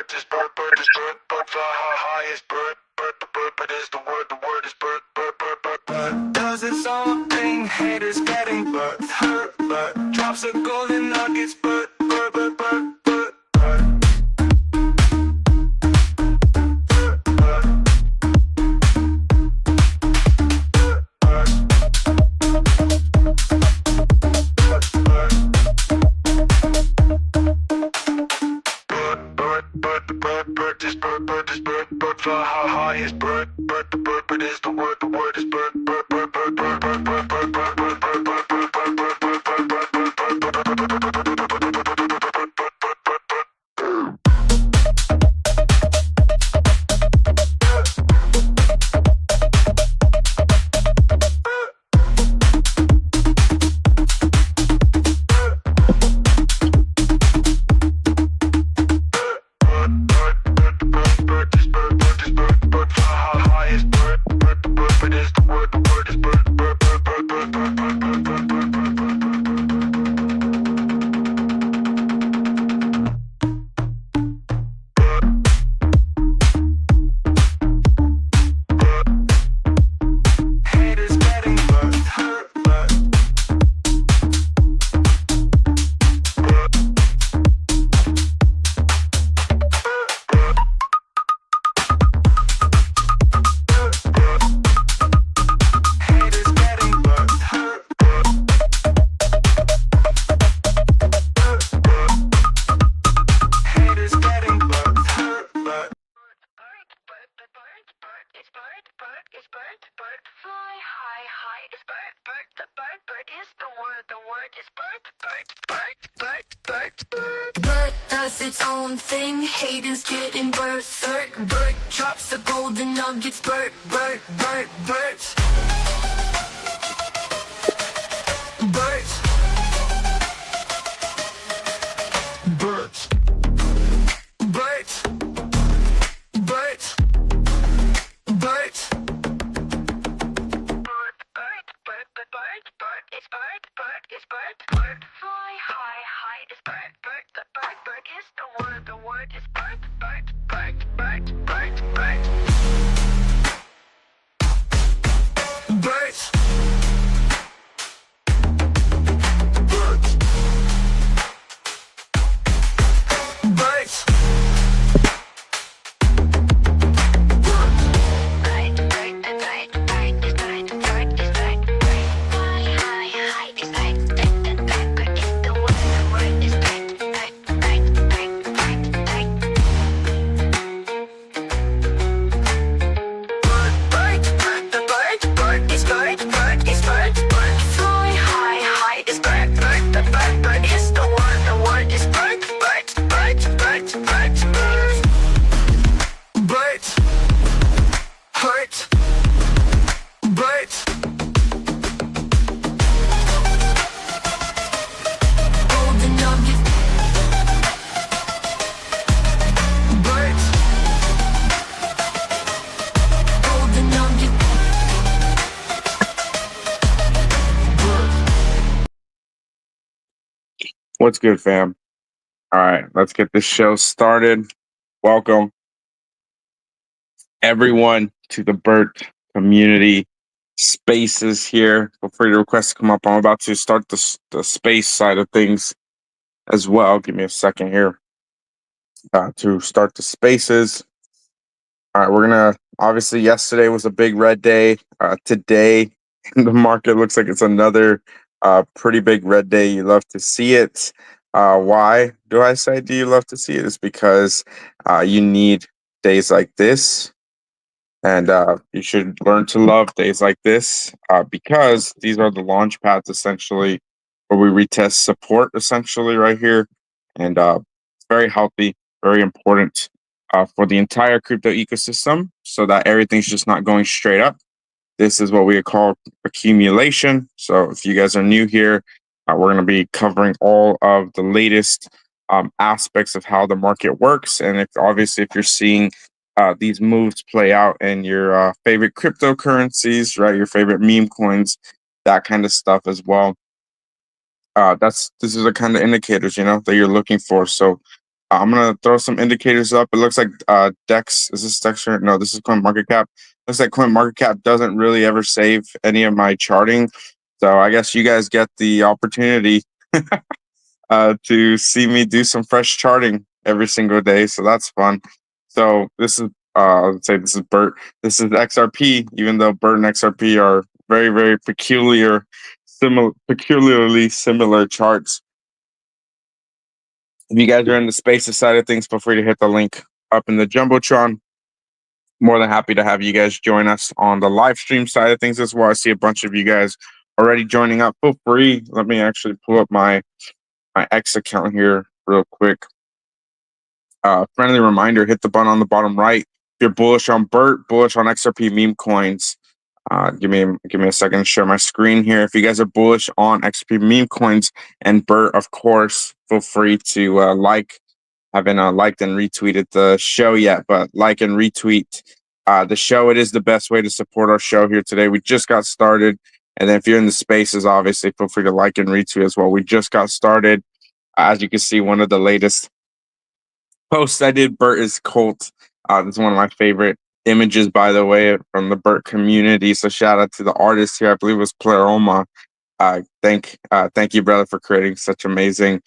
Bert is Bert, Bert fly high is Bert, Bert is the word is Bert, Bert does its own thing, haters getting Bert hurt, Bert drops the golden nuggets, Bert. Bert fly high is Bert, Bert is the word is Bert, Bert does its own thing, haters getting berserk. Bert drops the golden nuggets, Bert. Bert. Bert. Bert. Bert. Bert. Fly high is Bert. Bert is the word is Bert. What's good, fam? All right, let's get this show started. Welcome, everyone, to the Bert community spaces here. Feel free to request to come up. I'm about to start the space side of things as well. Give me a second here to start the spaces. All right, we're going to, obviously, yesterday was a big red day. Today, the market looks like it's another pretty big red day. You love to see it. Why do I say do you love to see it? It's because you need days like this, and you should learn to love days like this because these are the launch pads essentially where we retest support essentially right here, and it's very healthy, very important for the entire crypto ecosystem, so that everything's just not going straight up. This is what we call accumulation. So if you guys are new here, we're going to be covering all of the latest aspects of how the market works. And if you're seeing these moves play out in your favorite cryptocurrencies, right, your favorite meme coins, that kind of stuff as well. This is the kind of indicators, that you're looking for. So I'm gonna throw some indicators up. It looks like Dex. Is this Dexter? No, this is CoinMarketCap. Looks like CoinMarketCap doesn't really ever save any of my charting, so I guess you guys get the opportunity to see me do some fresh charting every single day. So that's fun. So this is let's say this is Bert. This is XRP. Even though Bert and XRP are very very peculiarly similar charts. If you guys are in the spaces side of things, feel free to hit the link up in the jumbotron. More than happy to have you guys join us on the live stream side of things as well. I see a bunch of you guys already joining up. Feel free. Let me actually pull up my X account here real quick. Friendly reminder: hit the button on the bottom right. If you're bullish on Bert, bullish on XRP Memecoins. Give me a second to share my screen here. If you guys are bullish on XRP Memecoins and Bert, of course, feel free to like. Haven't liked and retweeted the show yet, but like and retweet the show. It is the best way to support our show here today. We just got started. And then if you're in the spaces, obviously, feel free to like and retweet as well. We just got started. As you can see, one of the latest posts I did, Bert is Colt. This is one of my favorite images, by the way, from the Bert community. So shout out to the artist here. I believe it was Pleroma. Thank you, brother, for creating such amazing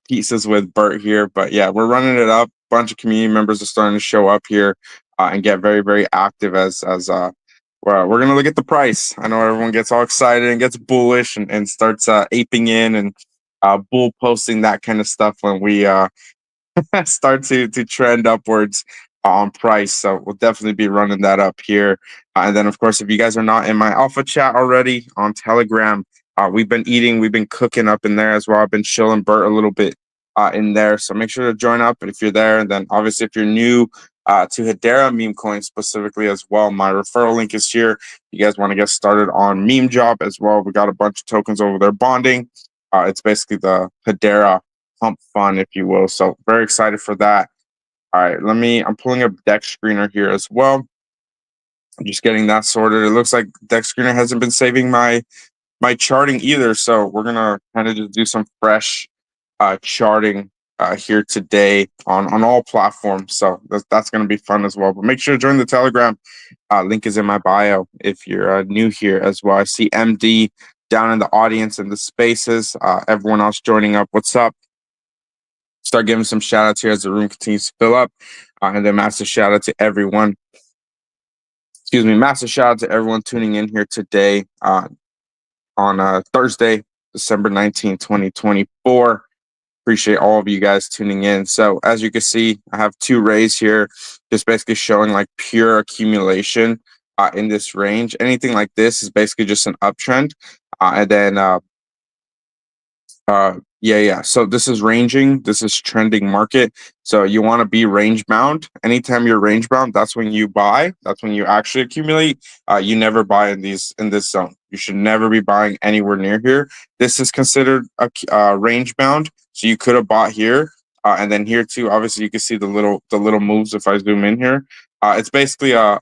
pieces with Bert here. But yeah, we're running it up. A bunch of community members are starting to show up here and get very, very active as we're gonna look at the price. I know everyone gets all excited and gets bullish and starts aping in and bull posting that kind of stuff when we start to trend upwards on price. So we'll definitely be running that up here. And then, of course, if you guys are not in my alpha chat already on Telegram, we've been cooking up in there as well. I've been chilling Bert a little bit in there. So make sure to join up if you're there. And then, obviously, if you're new to Hedera meme coins specifically as well, my referral link is here. You guys want to get started on Meme Job as well. We got a bunch of tokens over there bonding. It's basically the Hedera pump fun, if you will. So very excited for that. All right, I'm pulling up Dex Screener here as well. I'm just getting that sorted. It looks like Dex Screener hasn't been saving my charting either. So we're gonna kind of just do some fresh charting here today on all platforms. So that's gonna be fun as well. But make sure to join the Telegram. Link is in my bio if you're new here as well. I see MD down in the audience in the spaces. Everyone else joining up. What's up? Start giving some shout outs here as the room continues to fill up. And then massive shout out to everyone. Massive shout out to everyone tuning in here today on Thursday, December 19, 2024. Appreciate all of you guys tuning in. So as you can see, I have two rays here, just basically showing like pure accumulation in this range. Anything like this is basically just an uptrend. And then yeah. So this is ranging. This is trending market. So you want to be range bound. Anytime you're range bound, that's when you buy. That's when you actually accumulate. You never buy in this zone. You should never be buying anywhere near here. This is considered a range bound. So you could have bought here, and then here too. Obviously, you can see the little moves if I zoom in here. It's basically a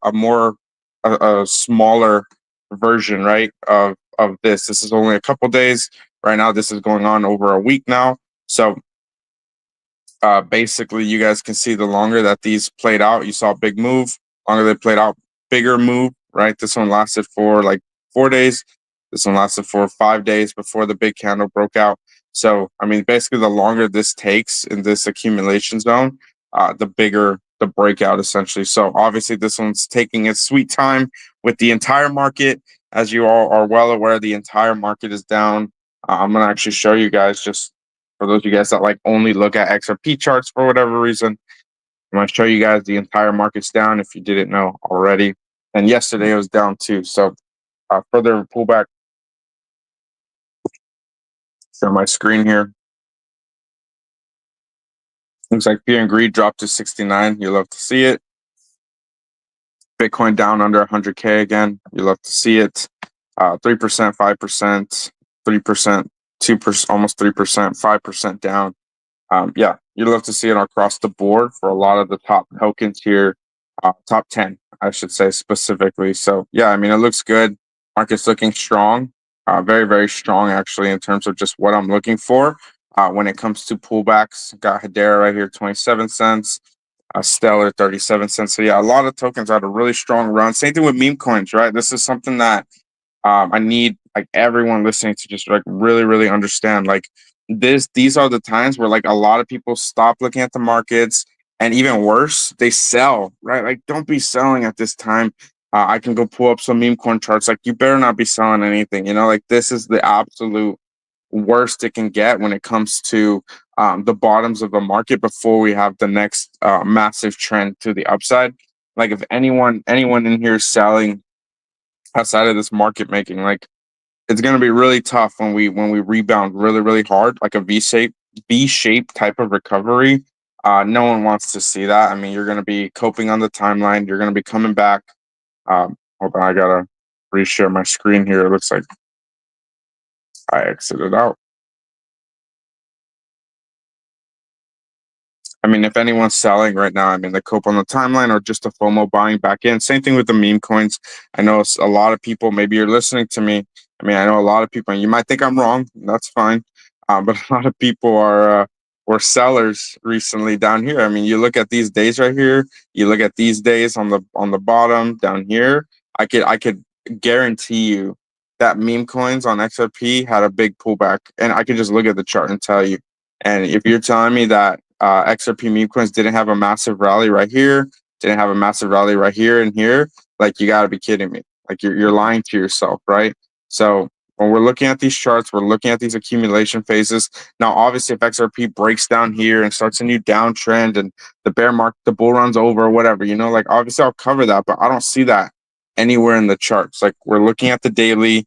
smaller version, right, of this. This is only a couple days. Right now, this is going on over a week now. So basically, you guys can see the longer that these played out, you saw a big move. Longer they played out, bigger move, right? This one lasted for like 4 days. This one lasted for 5 days before the big candle broke out. So, I mean, basically, the longer this takes in this accumulation zone, the bigger the breakout, essentially. So, obviously, this one's taking its sweet time with the entire market. As you all are well aware, the entire market is down. I'm going to actually show you guys, just for those of you guys that like only look at XRP charts for whatever reason. I'm going to show you guys the entire market's down if you didn't know already. And yesterday it was down too. So further pullback. Share my screen here. Looks like fear and greed dropped to 69. You love to see it. Bitcoin down under 100K again. You love to see it. 3%, 5%, 3%, 2%, almost 3%, 5% down. Yeah, you'd love to see it across the board for a lot of the top tokens here, top 10, I should say specifically. So yeah, I mean, it looks good. Market's looking strong, very, very strong actually in terms of just what I'm looking for. When it comes to pullbacks, got Hedera right here, 27 cents. Stellar, 37 cents. So yeah, a lot of tokens had a really strong run. Same thing with meme coins, right? This is something that I need like everyone listening to just like really, really understand. Like these are the times where like a lot of people stop looking at the markets, and even worse, they sell, right? Like don't be selling at this time. I can go pull up some meme coin charts. Like you better not be selling anything. Like this is the absolute worst it can get when it comes to the bottoms of the market before we have the next massive trend to the upside. Like if anyone in here is selling outside of this market making, like it's going to be really tough when we rebound really really hard, like a V shape type of recovery. No one wants to see that. I mean, you're going to be coping on the timeline. You're going to be coming back. Hold on, I gotta reshare my screen here. It looks like I exited out. I mean, if anyone's selling right now, I mean, the cope on the timeline or just a FOMO buying back in. Same thing with the meme coins. I know a lot of people, maybe you're listening to me. I mean, I know a lot of people, and you might think I'm wrong. That's fine. But a lot of people were sellers recently down here. I mean, you look at these days right here. You look at these days on the bottom down here. I could guarantee you that meme coins on XRP had a big pullback, and I could just look at the chart and tell you. And if you're telling me that XRP meme coins didn't have a massive rally right here, didn't have a massive rally right here and here, like you got to be kidding me. Like you're lying to yourself, right? So when we're looking at these charts, we're looking at these accumulation phases. Now, obviously, if XRP breaks down here and starts a new downtrend and the bear market, the bull runs over, or whatever, like obviously I'll cover that, but I don't see that anywhere in the charts. Like we're looking at the daily.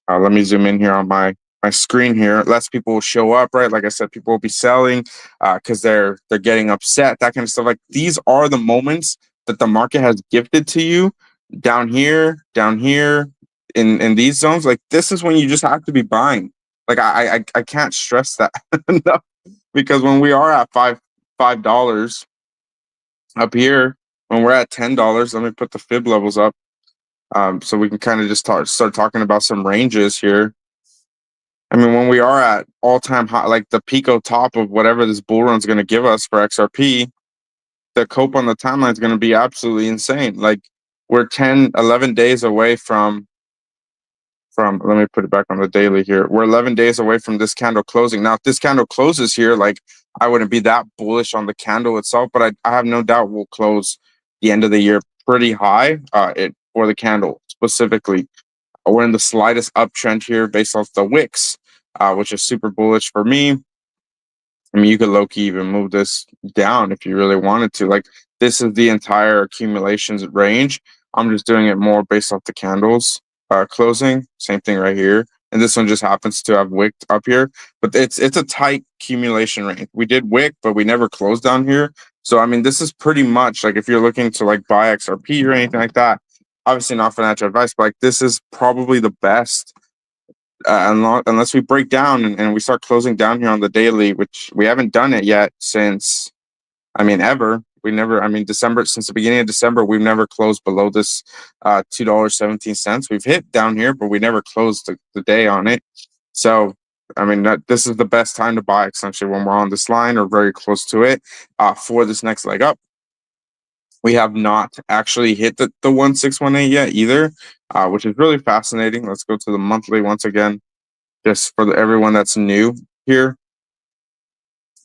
Let me zoom in here on my screen here. Less people will show up, right? Like I said, people will be selling because they're getting upset, that kind of stuff. Like these are the moments that the market has gifted to you down here in these zones. Like this is when you just have to be buying. Like I can't stress that enough, because when we are at $5 up here, when we're at $10, let me put the fib levels up. So we can kind of just start talking about some ranges here. I mean, when we are at all-time high, like the pico top of whatever this bull run is going to give us for XRP, the cope on the timeline is going to be absolutely insane. Like we're 10, 11 days away from let me put it back on the daily here. We're 11 days away from this candle closing. Now, if this candle closes here, like I wouldn't be that bullish on the candle itself, but I have no doubt we'll close the end of the year pretty high for the candle specifically. We're in the slightest uptrend here based off the wicks, which is super bullish for me. I mean, you could low-key even move this down if you really wanted to. Like, this is the entire accumulations range. I'm just doing it more based off the candles closing. Same thing right here. And this one just happens to have wicked up here. But it's a tight accumulation range. We did wick, but we never closed down here. So, I mean, this is pretty much like if you're looking to like buy XRP or anything like that, obviously not financial advice, but like this is probably the best unless we break down and we start closing down here on the daily, which we haven't done it yet since, I mean, ever. We never, I mean, December, since the beginning of December, we've never closed below this $2.17. We've hit down here, but we never closed the day on it. So, I mean, this is the best time to buy essentially when we're on this line or very close to it for this next leg up. We have not actually hit the 1618 yet either, which is really fascinating. Let's go to the monthly once again, just for everyone that's new here.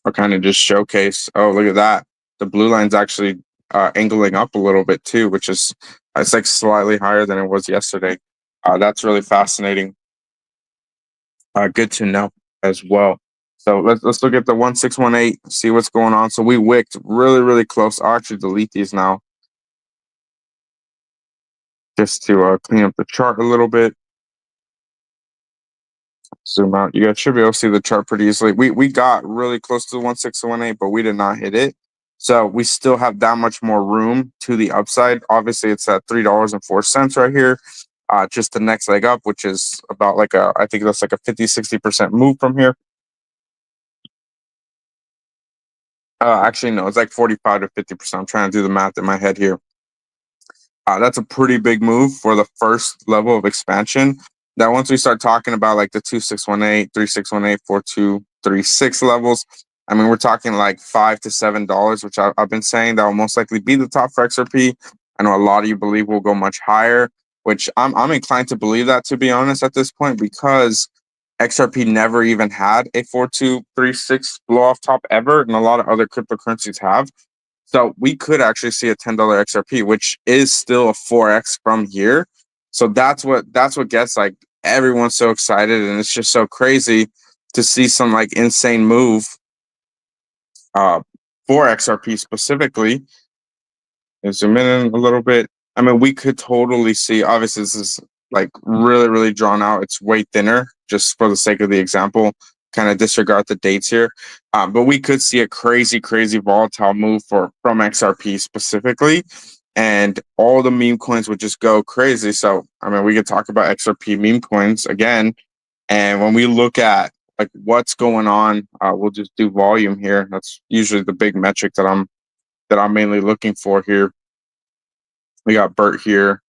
I'll kind of just showcase. Oh, look at that. The blue line's actually angling up a little bit too, which is it's like slightly higher than it was yesterday. That's really fascinating. Good to know as well. So let's look at the 1618, see what's going on. So we wicked really, really close. I'll actually delete these now just to clean up the chart a little bit. Zoom out. You guys should be able to see the chart pretty easily. We got really close to the 1618, but we did not hit it. So we still have that much more room to the upside. Obviously, it's at $3.04 right here. Just the next leg up, which is about like I think that's like a 50-60% move from here. Actually, no, it's like 45 to 50%. I'm trying to do the math in my head here. That's a pretty big move for the first level of expansion. that once we start talking about like the 2618, 3618, 4236 levels, I mean, we're talking like $5 to $7, which I've been saying that will most likely be the top for XRP. I know a lot of you believe will go much higher, which I'm inclined to believe that, to be honest, at this point, because XRP never even had a 4236 blow off top ever, and a lot of other cryptocurrencies have. So we could actually see a $10 XRP, which is still a 4x from here. So that's what gets like everyone so excited, and it's just so crazy to see some like insane move uh for XRP specifically. And zoom in a little bit. I mean, we could totally see. Obviously, this is like really, really drawn out. It's way thinner, just for the sake of the example. Kind of disregard the dates here, but we could see a crazy, crazy volatile move from XRP specifically, and all the meme coins would just go crazy. So, I mean, we could talk about XRP meme coins again, and when we look at like what's going on, we'll just do volume here. That's usually the big metric that I'm mainly looking for here. We got Bert here,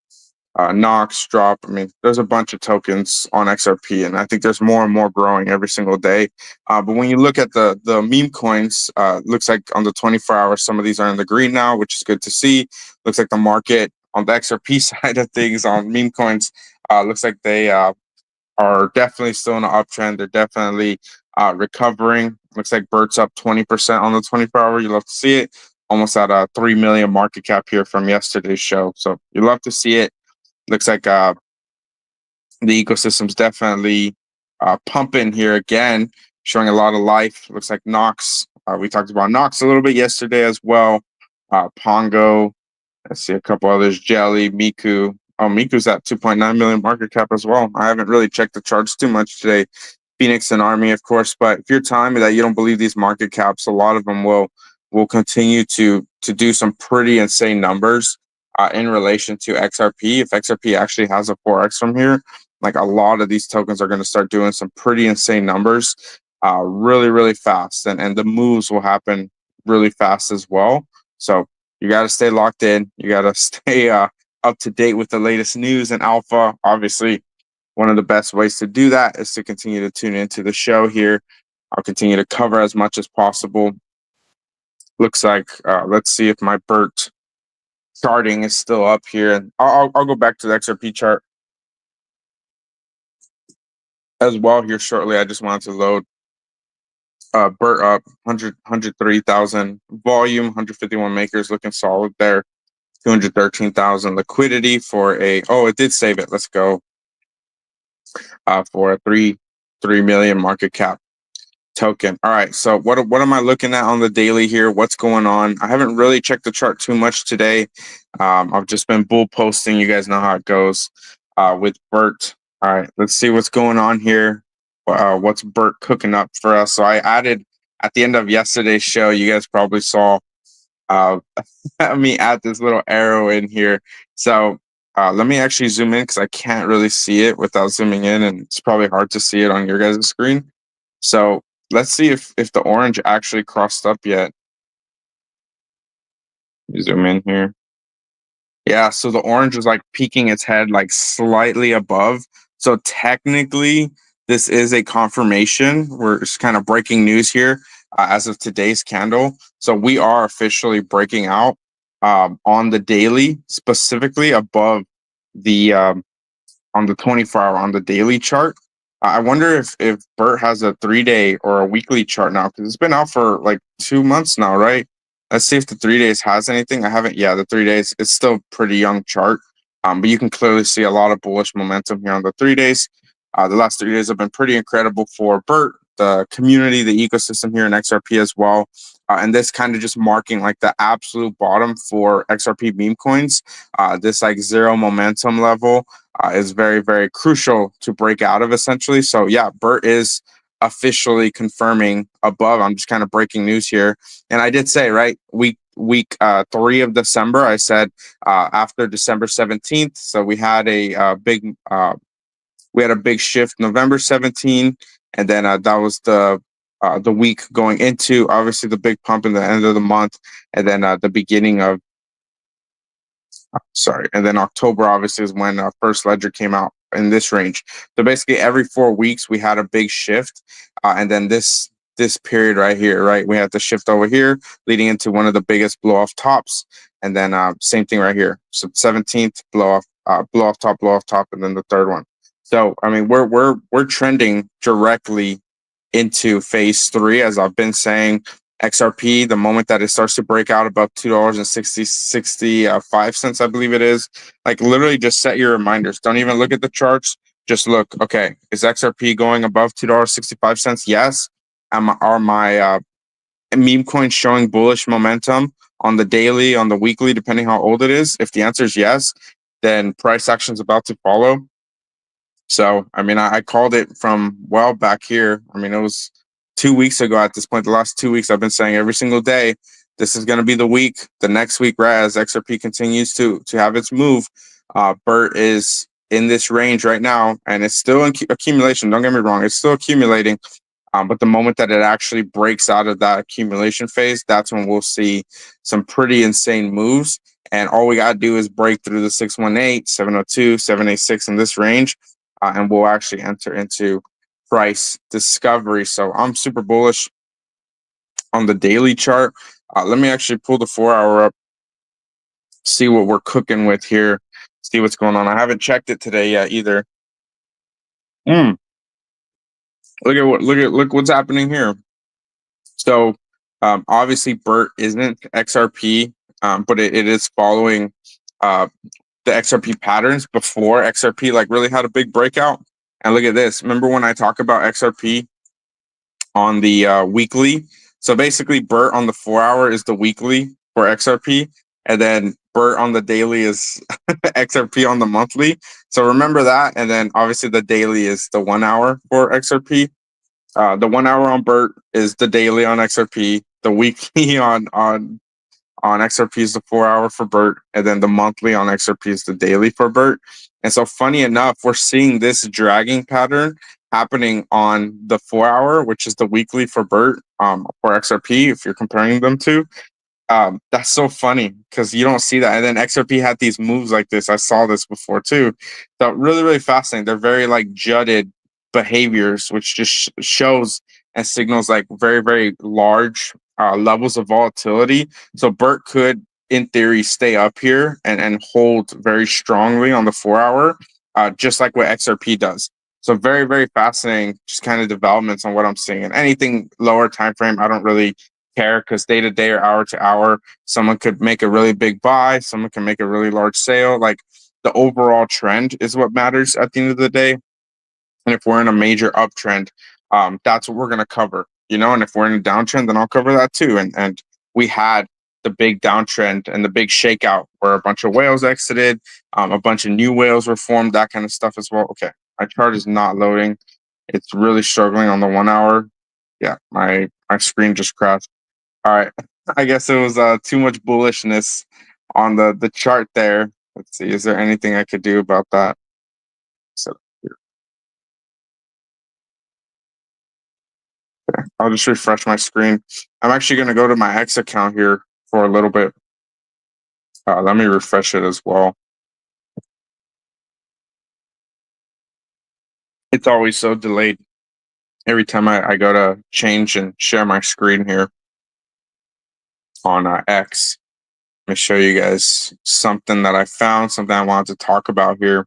Knox drop. I mean, there's a bunch of tokens on XRP, and I think there's more and more growing every single day. But when you look at the meme coins, looks like on the 24 hours, some of these are in the green now, which is good to see. Looks like the market on the XRP side of things on meme coins looks like they are definitely still in an uptrend. They're definitely recovering. Looks like Bert's up 20% on the 24-hour. You love to see it. Almost at a 3 million market cap here from yesterday's show. So you love to see it. Looks like the ecosystem's definitely pumping here again, showing a lot of life. Looks like Knox. We talked about Knox a little bit yesterday as well. Pongo. Let's see a couple others. Jelly, Miku. Oh, Miku's at 2.9 million market cap as well. I haven't really checked the charts too much today. Phoenix and Army, of course, but if you're telling me that you don't believe these market caps, a lot of them will continue to do some pretty insane numbers in relation to XRP. If XRP actually has a 4x from here, like a lot of these tokens are going to start doing some pretty insane numbers really, really fast, and the moves will happen really fast as well. So you got to stay locked in. You got to stay up to date with the latest news and alpha. Obviously, one of the best ways to do that is to continue to tune into the show here. I'll continue to cover as much as possible. Looks like, let's see if my Bert charting is still up here. And I'll go back to the XRP chart as well here shortly. I just wanted to load Bert up 103,000 volume, 151 makers, looking solid there. 213,000 liquidity for it did save it. Let's go for a 3 million market cap token. All right, so what am I looking at on the daily here? What's going on? I haven't really checked the chart too much today. I've just been bull posting. You guys know how it goes with Bert. All right, let's see what's going on here. What's Bert cooking up for us? So I added at the end of yesterday's show, you guys probably saw me add this little arrow in here. So let me actually zoom in because I can't really see it without zooming in, and it's probably hard to see it on your guys' screen. So let's see if the orange actually crossed up yet. Zoom in here. Yeah, so the orange was like peeking its head like slightly above. So technically, this is a confirmation. We're just kind of breaking news here as of today's candle. So we are officially breaking out on the daily, specifically above the on the 24-hour on the daily chart. I wonder if Bert has a 3-day or a weekly chart now, because it's been out for like 2 months now, right? Let's see if the 3 days has anything. I haven't. Yeah, the 3 days. It's still pretty young chart, but you can clearly see a lot of bullish momentum here on the 3 days. The last 3 days have been pretty incredible for Bert, the community, the ecosystem here in XRP as well. And this kind of just marking like the absolute bottom for XRP meme coins. This like zero momentum level is very, very crucial to break out of essentially. So yeah, Bert is officially confirming above. I'm just kind of breaking news here. And I did say, right, week 3 of December, I said after December 17th. So we had a big shift November 17, and then that was the week going into obviously the big pump in the end of the month, and then the beginning of and then October obviously is when First Ledger came out. in this range. So basically, every 4 weeks we had a big shift, and then this period right here, right, we had the shift over here, leading into one of the biggest blow off tops, and then same thing right here. So 17th blow off top, and then the third one. So I mean, we're trending directly into phase three, as I've been saying. XRP, the moment that it starts to break out above $2.65, I believe it is, like literally just set your reminders. Don't even look at the charts. Just look, okay, is XRP going above $2.65? Yes. Are my meme coins showing bullish momentum on the daily, on the weekly, depending how old it is? If the answer is yes, then price action is about to follow. So, I mean, I called it from well back here. I mean, it was 2 weeks ago at this point. The last 2 weeks, I've been saying every single day, this is going to be the week. The next week, right, as XRP continues to have its move, Bert is in this range right now, and it's still in accumulation. Don't get me wrong, it's still accumulating. But the moment that it actually breaks out of that accumulation phase, that's when we'll see some pretty insane moves. And all we got to do is break through the 618, 702, 786 in this range, and we'll actually enter into price discovery. So I'm super bullish on the daily chart. Let me actually pull the 4 hour up, see what we're cooking with here, see what's going on. I haven't checked it today yet either. Look what's happening here. So obviously Bert isn't XRP, but it is following uh, the XRP patterns before XRP like really had a big breakout. And look at this. Remember when I talk about XRP on the weekly? So basically, Bert on the 4 hour is the weekly for XRP, and then Bert on the daily is XRP on the monthly. So remember that, and then obviously the daily is the 1 hour for XRP. The 1 hour on Bert is the daily on XRP. The weekly on XRP is the 4 hour for Bert, and then the monthly on XRP is the daily for Bert. And so, funny enough, we're seeing this dragging pattern happening on the 4 hour, which is the weekly for Bert, for XRP. If you're comparing them to, that's so funny because you don't see that. And then XRP had these moves like this. I saw this before too. So really, really fascinating. They're very like jutted behaviors, which just shows and signals like very, very large levels of volatility. So Bert could, in theory, stay up here and hold very strongly on the 4 hour, just like what XRP does. So very, very fascinating, just kind of developments on what I'm seeing. And anything lower time frame, I don't really care because day to day or hour to hour, someone could make a really big buy, someone can make a really large sale. Like the overall trend is what matters at the end of the day. And if we're in a major uptrend, that's what we're going to cover, you know. And if we're in a downtrend, then I'll cover that too. And we had the big downtrend and the big shakeout where a bunch of whales exited, a bunch of new whales were formed, that kind of stuff as well. Okay, my chart is not loading; it's really struggling on the 1 hour. Yeah, my screen just crashed. All right, I guess it was too much bullishness on the chart there. Let's see, is there anything I could do about that? So I'll just refresh my screen. I'm actually going to go to my X account here for a little bit. Let me refresh it as well. It's always so delayed every time I go to change and share my screen here on X. Let me show you guys something that I found, something I wanted to talk about here.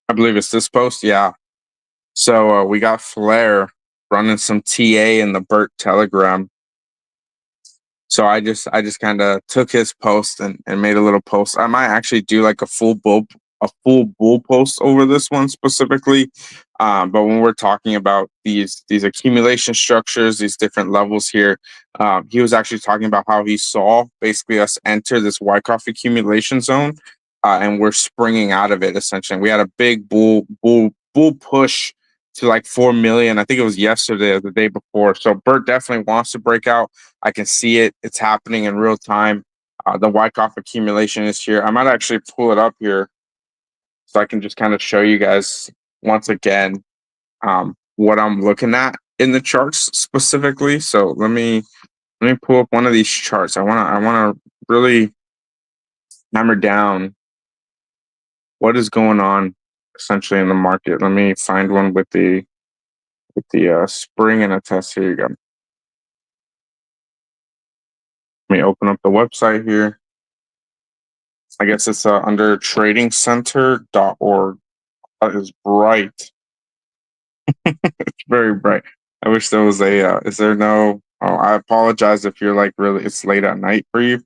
I believe it's this post. Yeah. So we got Flair running some TA in the Bert Telegram. So I just kind of took his post and made a little post. I might actually do like a full bull post over this one specifically. But when we're talking about these accumulation structures, these different levels here, he was actually talking about how he saw basically us enter this Wyckoff accumulation zone, and we're springing out of it essentially. We had a big bull push to like 4 million. I think it was yesterday or the day before. So Bert definitely wants to break out. I can see it. It's happening in real time. The Wyckoff accumulation is here. I might actually pull it up here so I can just kind of show you guys once again what I'm looking at in the charts specifically. So let me Let me pull up one of these charts. I wanna really hammer down what is going on essentially in the market. Let me find one with the spring and a test. Here you go. Let me open up the website here. I guess it's under tradingcenter.org. That is bright. It's very bright. I wish there was a. Is there no? Oh, I apologize if you're like really. It's late at night for you.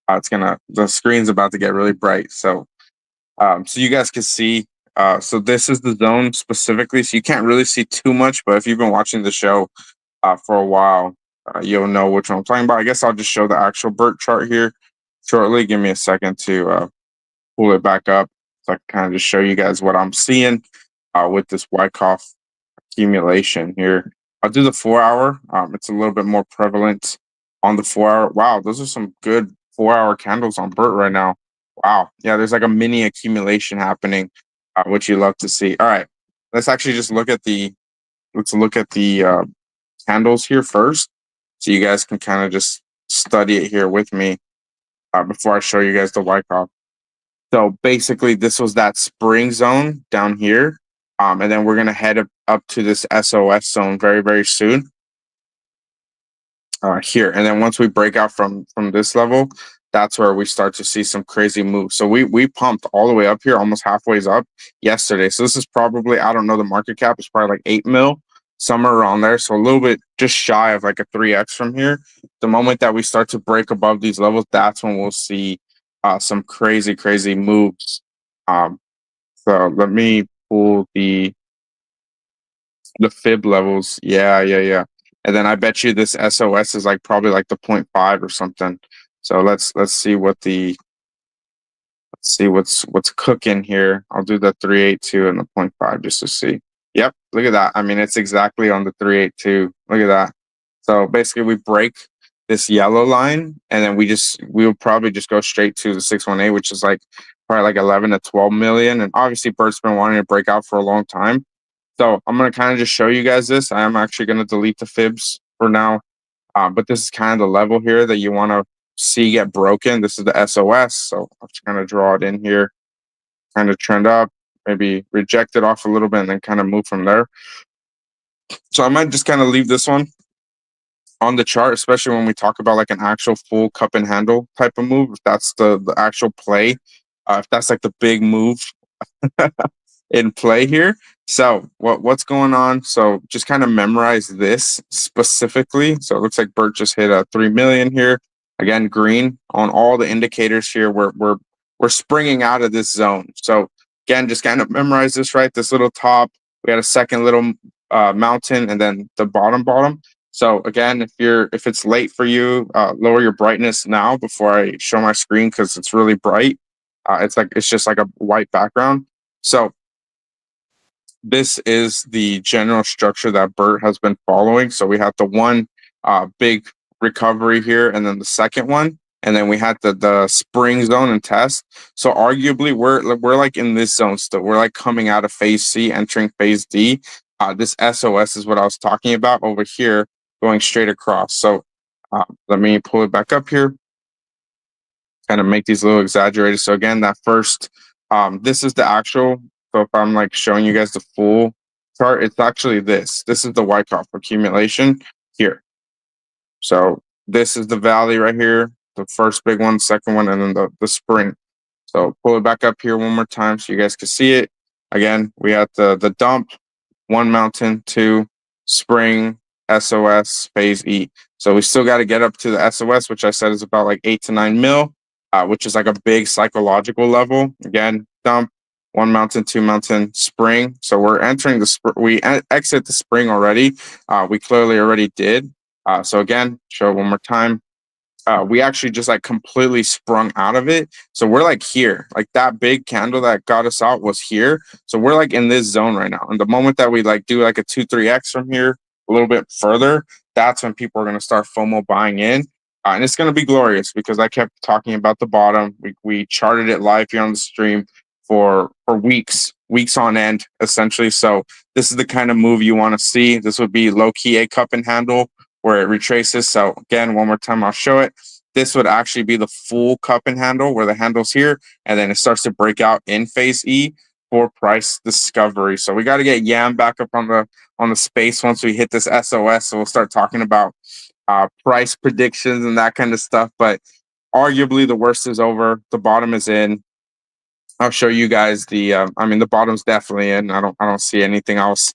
The screen's about to get really bright. So you guys can see. So this is the zone specifically. So you can't really see too much, but if you've been watching the show for a while, you'll know which one I'm talking about. I guess I'll just show the actual Bert chart here shortly. Give me a second to pull it back up so I can kind of just show you guys what I'm seeing with this Wyckoff accumulation here. I'll do the 4 hour. It's a little bit more prevalent on the 4 hour. Wow, those are some good 4 hour candles on Bert right now. Wow. Yeah, there's like a mini accumulation happening, which you love to see. All right. Let's actually just look at the candles here first. So you guys can kind of just study it here with me before I show you guys the Wyckoff. So basically, this was that spring zone down here. And then we're going to head up to this SOS zone very, very soon here. And then once we break out from this level, that's where we start to see some crazy moves. So we pumped all the way up here, almost halfway up yesterday. So this is probably, I don't know, the market cap is probably like 8 mil, somewhere around there. So a little bit just shy of like a 3x from here. The moment that we start to break above these levels, that's when we'll see some crazy, crazy moves. So let me pull the fib levels. Yeah. And then I bet you this SOS is like probably like the 0.5 or something. So let's see what's cooking here. I'll do the 382 and the 0.5 just to see. Yep, look at that. I mean, it's exactly on the 382. Look at that. So basically we break this yellow line and then we'll probably just go straight to the 618, which is like probably like 11 to 12 million. And obviously Bert's been wanting to break out for a long time. So I'm going to kind of just show you guys this. I am actually going to delete the fibs for now. But this is kind of the level here that you want to see get broken. This is the SOS. So I'll just kind of draw it in here, kind of trend up, maybe reject it off a little bit and then kind of move from there. So I might just kind of leave this one on the chart, especially when we talk about like an actual full cup and handle type of move. If that's the actual play, if that's like the big move in play here. So what's going on? So just kind of memorize this specifically. So it looks like Bert just hit a 3 million here. Again, green on all the indicators here. We're springing out of this zone. So again, just kind of memorize this, right? This little top. We had a second little mountain, and then the bottom. So again, if it's late for you, lower your brightness now before I show my screen because it's really bright. It's just like a white background. So this is the general structure that Bert has been following. So we have the one big recovery here, and then the second one, and then we had the spring zone and test. So arguably, we're like in this zone still. We're like coming out of phase C, entering phase D. This SOS is what I was talking about over here, going straight across. So let me pull it back up here. Kind of make these a little exaggerated. So again, that first, this is the actual. So if I'm like showing you guys the full chart, it's actually this. This is the Wyckoff accumulation here. So this is the valley right here, the first big one, second one, and then the spring. So pull it back up here one more time so you guys can see it. Again, we had the dump, one mountain, two, spring, SOS, phase E. So we still got to get up to the SOS, which I said is about like 8 to 9 mil, which is like a big psychological level. Again, dump, one mountain, two mountain, spring. So we're entering we exit the spring already. We clearly already did. So again, show it one more time. We actually just like completely sprung out of it. So we're like here, like that big candle that got us out was here. So we're like in this zone right now. And the moment that we like do like a 2-3x from here, a little bit further, that's when people are going to start FOMO buying in. And it's going to be glorious because I kept talking about the bottom. We charted it live here on the stream for weeks on end, essentially. So this is the kind of move you want to see. This would be low key a cup and handle where it retraces. So again, one more time, I'll show it. This would actually be the full cup and handle where the handle's here, and then it starts to break out in phase E for price discovery. So we got to get Yam back up on the space once we hit this SOS. So we'll start talking about price predictions and that kind of stuff. But arguably the worst is over. The bottom is in. I'll show you guys the. I mean, the bottom's definitely in. I don't see anything else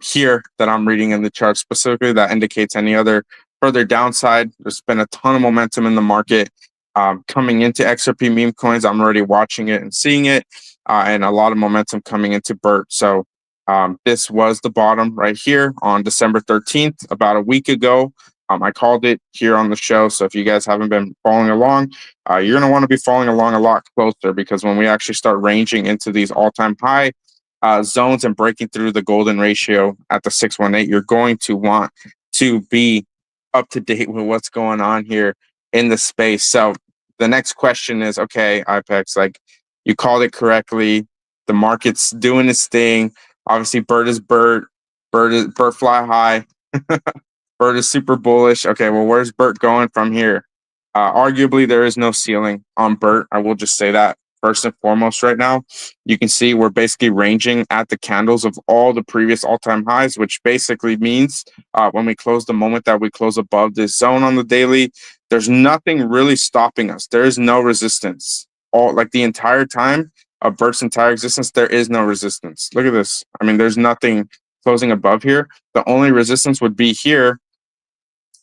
here that I'm reading in the chart specifically that indicates any other further downside. There's been a ton of momentum in the market coming into XRP meme coins. I'm already watching it and seeing it, and a lot of momentum coming into Bert. So this was the bottom right here on December 13th, about a week ago. I called it here on the show. So if you guys haven't been following along, you're going to want to be following along a lot closer, because when we actually start ranging into these all-time high zones and breaking through the golden ratio at the 618, you're going to want to be up to date with what's going on here in the space. So the next question is, okay, IPEX, like you called it correctly. The market's doing its thing. Obviously, Bert is Bert. Bert fly high. Bert is super bullish. Okay, well, where's Bert going from here? Arguably, there is no ceiling on Bert. I will just say that first and foremost right now. You can see we're basically ranging at the candles of all the previous all-time highs, which basically means when we close, the moment that we close above this zone on the daily, there's nothing really stopping us. There is no resistance. All like the entire time of Bert's entire existence, there is no resistance. Look at this. I mean, there's nothing closing above here. The only resistance would be here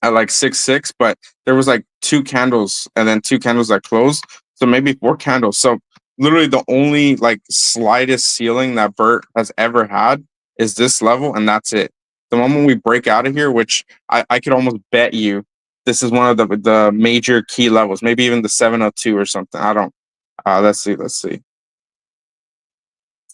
at like 6.6, but there was like two candles and then two candles that closed, so maybe four candles. So literally the only like slightest ceiling that Bert has ever had is this level, and that's it. The moment we break out of here, which I could almost bet you this is one of the major key levels, maybe even the 702 or something. I don't let's see.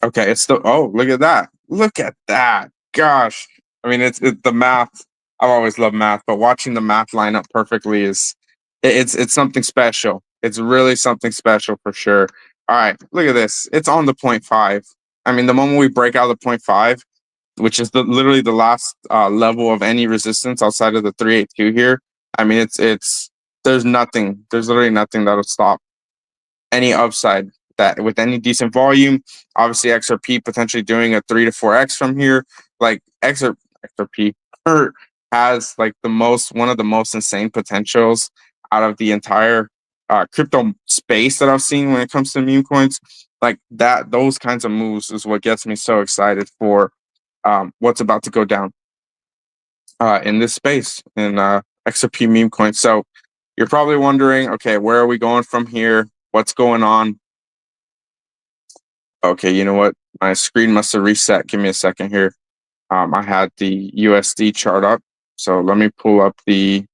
Okay, it's the look at that. Look at that. Gosh. I mean, it's the math. I've always loved math, but watching the math line up perfectly is it's something special. It's really something special for sure. All right, look at this. It's on the 0.5. I mean, the moment we break out of the 0.5, which is literally the last level of any resistance outside of the 382 here. I mean, it's there's nothing. There's literally nothing that'll stop any upside that with any decent volume. Obviously, XRP potentially doing a 3 to 4x from here. Like XRP has like one of the most insane potentials out of the entire crypto space that I've seen when it comes to meme coins. Like that, those kinds of moves is what gets me so excited for what's about to go down in this space in XRP meme coins. So you're probably wondering, okay, where are we going from here? What's going on? Okay, you know what? My screen must have reset. Give me a second here. I had the USD chart up, so let me pull up the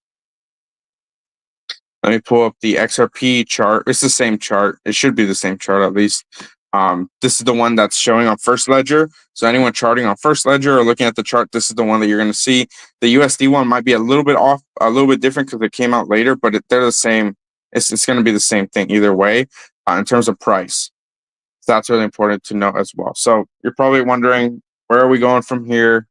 XRP chart. It's the same chart. It should be the same chart at least. This is the one that's showing on First Ledger. So anyone charting on First Ledger or looking at the chart, this is the one that you're going to see. The USD one might be a little bit off, a little bit different because it came out later, but they're the same. It's going to be the same thing either way in terms of price. So that's really important to know as well. So you're probably wondering, where are we going from here?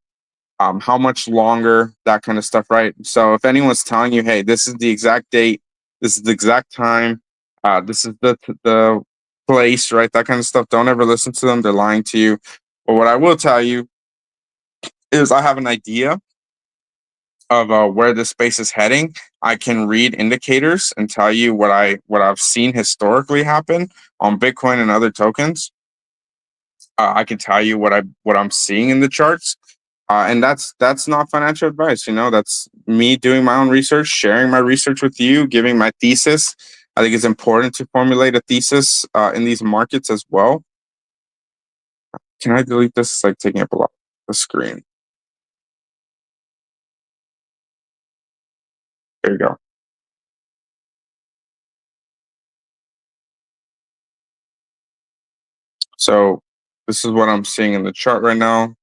How much longer? That kind of stuff, right? So if anyone's telling you, hey, this is the exact date, this is the exact time, this is the place, right? That kind of stuff. Don't ever listen to them. They're lying to you. But what I will tell you is I have an idea of where this space is heading. I can read indicators and tell you what I've seen historically happen on Bitcoin and other tokens. I can tell you what I'm seeing in the charts, and that's not financial advice. You know, that's me doing my own research, sharing my research with you, giving my thesis. I think it's important to formulate a thesis in these markets as well. Can I delete this? It's like taking up a lot of the screen. There you go. So this is what I'm seeing in the chart right now.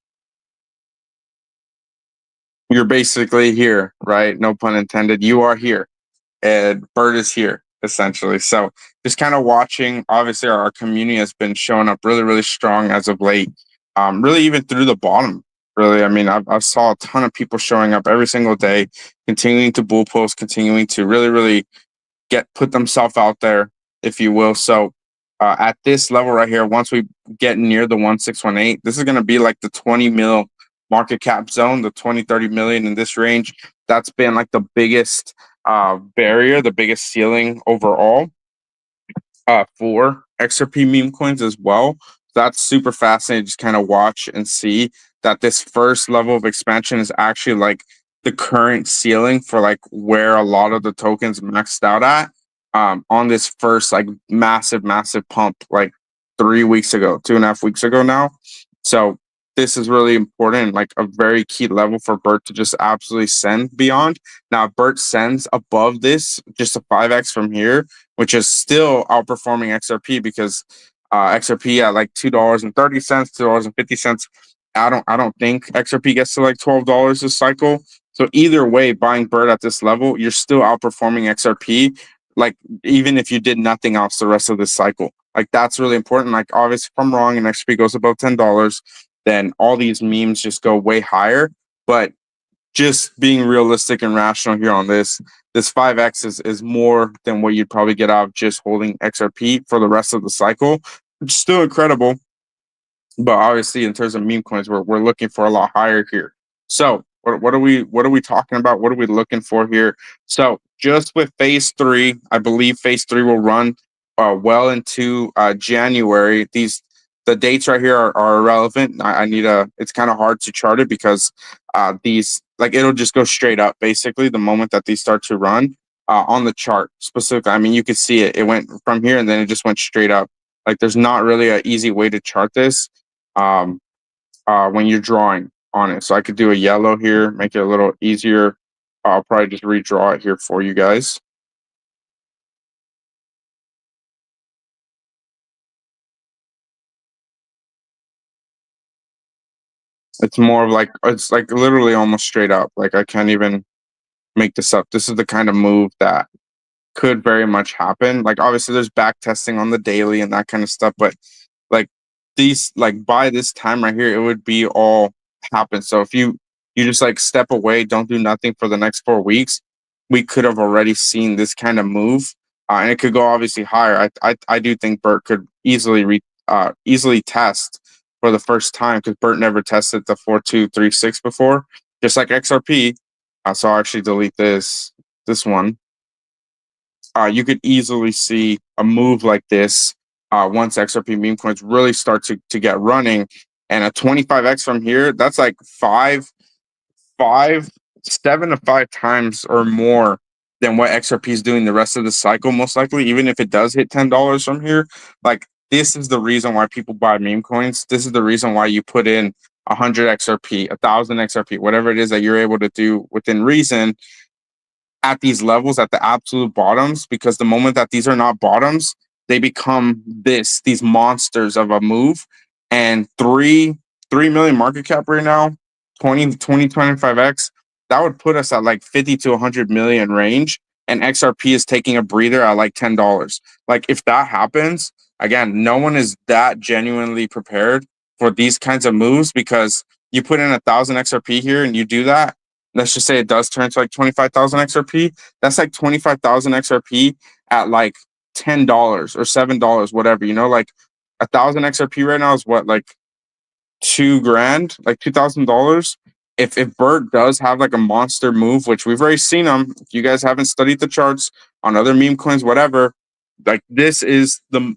You're basically here, right? No pun intended. You are here, and Bert is here, essentially. So just kind of watching. Obviously, our community has been showing up really, really strong as of late. Really, even through the bottom. Really, I mean, I saw a ton of people showing up every single day, continuing to bull post, continuing to really, really put themselves out there, if you will. So at this level right here, once we get near the 1618, this is going to be like the 20 mil market cap zone, the 20-30 million in this range. That's been like the biggest barrier, the biggest ceiling overall for XRP meme coins as well. That's super fascinating. Just kind of watch and see that this first level of expansion is actually like the current ceiling for like where a lot of the tokens maxed out at on this first like massive, massive pump like 3 weeks ago, 2.5 weeks ago now. So this is really important, like a very key level for Bert to just absolutely send beyond. Now, if Bert sends above this, just a 5x from here, which is still outperforming XRP because XRP at like $2.30, $2.50. I don't think XRP gets to like $12 this cycle. So either way, buying Bird at this level, you're still outperforming XRP. Like even if you did nothing else the rest of this cycle, like that's really important. Like obviously, if I'm wrong and XRP goes above $10, then all these memes just go way higher. But just being realistic and rational here on this 5x is more than what you'd probably get out of just holding XRP for the rest of the cycle, which is still incredible. But obviously, in terms of meme coins, we're looking for a lot higher here. So what are we talking about? What are we looking for here? So just with phase 3, I believe phase 3 will run well into January. The dates right here are irrelevant. I need a. It's kind of hard to chart it because these like it'll just go straight up basically the moment that these start to run on the chart specifically. I mean, you could see it. It went from here and then it just went straight up. Like there's not really an easy way to chart this um, when you're drawing on it. So I could do a yellow here, make it a little easier. I'll probably just redraw it here for you guys. It's more of like it's like literally almost straight up. Like I can't even make this up. This is the kind of move that could very much happen. Like obviously there's back testing on the daily and that kind of stuff, but like these like by this time right here, it would be all happen. So if you just like step away, don't do nothing for the next 4 weeks, we could have already seen this kind of move, and it could go obviously higher. I do think Bert could easily test for the first time because Bert never tested the 4236 before, just like XRP. So I'll actually delete this one. You could easily see a move like this once XRP meme coins really start to get running. And a 25x from here, that's like five, 7 to 5 times or more than what XRP is doing the rest of the cycle, most likely, even if it does hit $10 from here. Like, this is the reason why people buy meme coins. This is the reason why you put in 100 XRP, 1,000 XRP, whatever it is that you're able to do within reason at these levels at the absolute bottoms, because the moment that these are not bottoms, they become these monsters of a move. And 3 million market cap right now, 25x, that would put us at like 50 to 100 million range, and XRP is taking a breather at like $10. Like if that happens again, no one is that genuinely prepared for these kinds of moves, because you put in 1,000 XRP here and you do that, let's just say it does turn to like 25,000 XRP. That's like 25,000 XRP at like $10 or $7, whatever. Like 1,000 XRP right now is what, like $2,000, like $2,000. If Bert does have like a monster move, which we've already seen them, if you guys haven't studied the charts on other meme coins, whatever, like this is the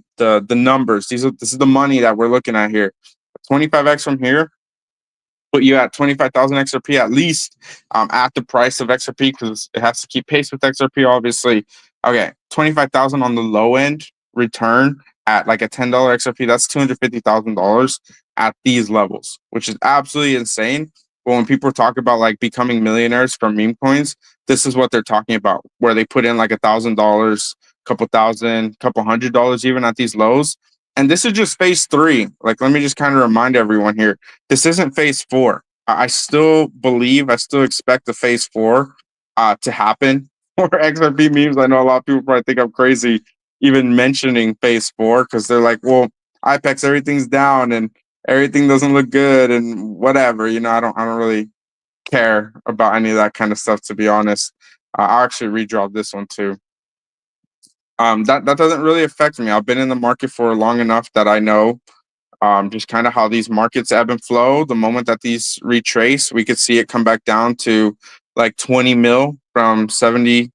numbers. This is the money that we're looking at here. 25x from here put you at 25,000 XRP at least at the price of XRP, because it has to keep pace with XRP, obviously. Okay, 25,000 on the low end return at like a $10 XRP, that's $250,000 at these levels, which is absolutely insane. But when people talk about like becoming millionaires from meme coins, this is what they're talking about, where they put in like $1,000, couple thousand, couple $100 even at these lows. And this is just phase 3. Like, let me just kind of remind everyone here, this isn't phase 4. I still believe, I still expect the phase 4 to happen for XRP memes. I know a lot of people probably think I'm crazy even mentioning phase 4, because they're like, well, IPEX, everything's down and everything doesn't look good and whatever. I don't really care about any of that kind of stuff, to be honest. I'll actually redraw this one too. That doesn't really affect me. I've been in the market for long enough that I know just kind of how these markets ebb and flow. The moment that these retrace, we could see it come back down to like 20 mil from 70,